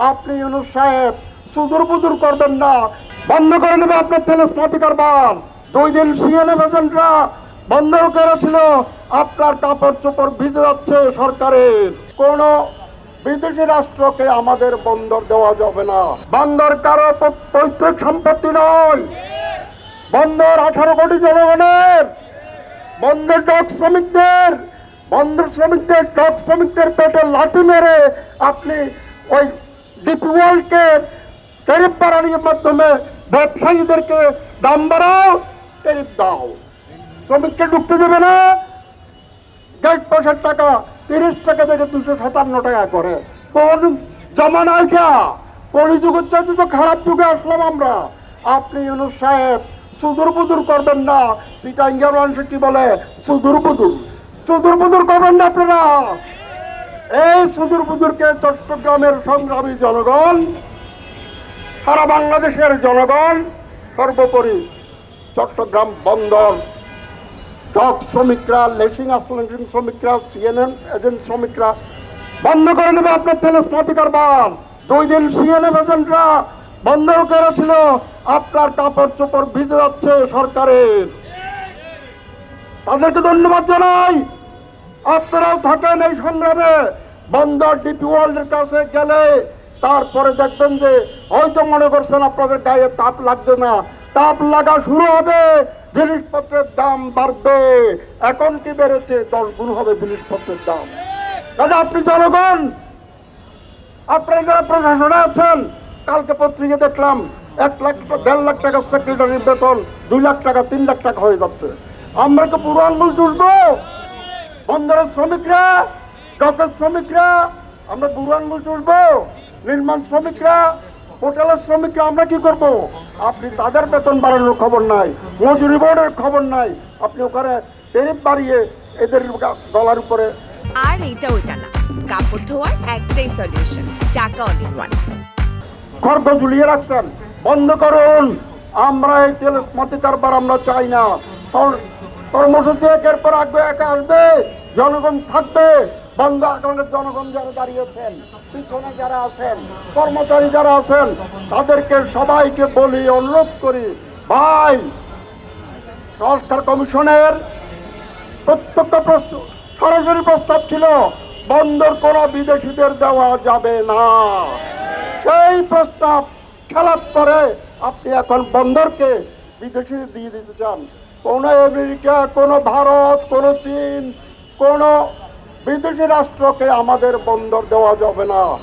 আপনি ইউনূস সাহেব সুদূর বুদুর করবেন না, বন্ধ করে দেবে আপনার তেলস্মাতি কারবার। 2 দিন সিএনএ এজেন্টরা বন্ধ করেছিল, আপনার কাপড় চোপড় ভিজে যাচ্ছে সরকারের। কোন বিদেশি রাষ্ট্রকে আমাদের বন্দর দেওয়া যাবে না। বন্দর কারো পৈতৃক সম্পত্তি নয়, বন্দর 18 কোটি জনগণের। বন্দর ডক শ্রমিকদের, বন্দর শ্রমিকদের, ডক শ্রমিকদের পেটে লাথি মেরে আপনি ওই ডিপি ওয়ার্ল্ডকে ট্যারিফ বাড়ানোর মাধ্যমে ব্যবসায়ীদেরকে দাম বাড়াও, ট্যারিফ দাও। শ্রমিককে ঢুকতে দেবে না, গেট পাসের টাকা 30 টাকা থেকে 257 টাকা করে। কোন জমানা এটা? কলিযুগের চাইতে তো খারাপ যুগে আসলাম আমরা। আপনি ইউনূস সাহেব সুদূর বুদুর করবেন না, সেটা ইংরেজি মানুষে কি বলে সুদূর বুদুর। সুদূর বুদুর করবেন না আপনারা। এই সুদূর বুদুরকে চট্টগ্রামের সংগ্রামী জনগণ, সারা বাংলাদেশের জনগণ, সর্বোপরি চট্টগ্রাম বন্দর ডক শ্রমিকরা, লেসিং আসলেসিং শ্রমিকরা, সিএনএন এজেন্ট শ্রমিকরা বন্ধ করে দেবে আপনার তেলস্মাতি কারবার। 2 দিন সিএনএ এজেন্টরা বন্ধ করেছিল, আপনার কাপড় চোপড় ভিজে যাচ্ছে সরকারের। তাদেরকে ধন্যবাদ জানাই। আপনারাও থাকেন এই সংগ্রামে। বন্দর ডিপি ওয়ার্ল্ডের কাছে গেলে তারপরে দেখবেন যে হয়তো মনে করছেন আপনাদের গায়ে তাপ লাগছে না, তাপ লাগা শুরু হবে। জিনিসপত্রের দাম বাড়বে। এখন কি বেড়েছে? 10 গুণ হবে জিনিসপত্রের দাম। কাজে আপনি জনগণ, আপনারা যারা প্রশাসনে আছেন, কালকে পত্রিকা দেখলাম 1 লাখ 1.5 লাখ টাকা সেক্রেটারির বেতন 2 লাখ টাকা 3 লাখ টাকা হয়ে যাচ্ছে। আমরা তো পুরো আঙ্গুল চুষবো? বন্দরের শ্রমিকরা, ডকের শ্রমিকরা আমরা বুড়ো আঙ্গুল চুষবো? নির্মাণ শ্রমিকরা, হোটেলের শ্রমিকরা আমরা কি করব? আপনি তাদের বেতন বাড়ানোর খবর নাই, মজুরি বোর্ডের খবর নাই। আপনি ওখানে ট্যারিফ বাড়িয়ে এদের গলার উপরে। আর এটা ওইটা না, কাপড় ধোয়ার একটাই সলিউশন, চাকা অল ইন ওয়ান। খড়গ ঝুলিয়ে রাখছেন, বন্ধ করুন। আমরা এই তেলস্মাতি কারবার আমরা চাই না। কর্মসূচি একের পর একা আসবে, জনগণ থাকবে। বন্ধ আকাঙ্ক্ষের জনগণ যারা দাঁড়িয়েছেন, পিছনে যারা আছেন, কর্মচারী যারা আছেন, তাদেরকে সবাইকে বলি, অনুরোধ করি, ভাই সংস্কার কমিশনের প্রত্যক্ষ সরাসরি প্রস্তাব ছিল বন্দর কোন বিদেশিদের দেওয়া যাবে না। সেই প্রস্তাব খেলাপ করে আপনি এখন বন্দরকে বিদেশি দিয়ে দিতে চান। কোন আমেরিকা, কোন ভারত, কোন চীন, কোন বিদেশি রাষ্ট্রকে আমাদের বন্দর দেওয়া যাবে না।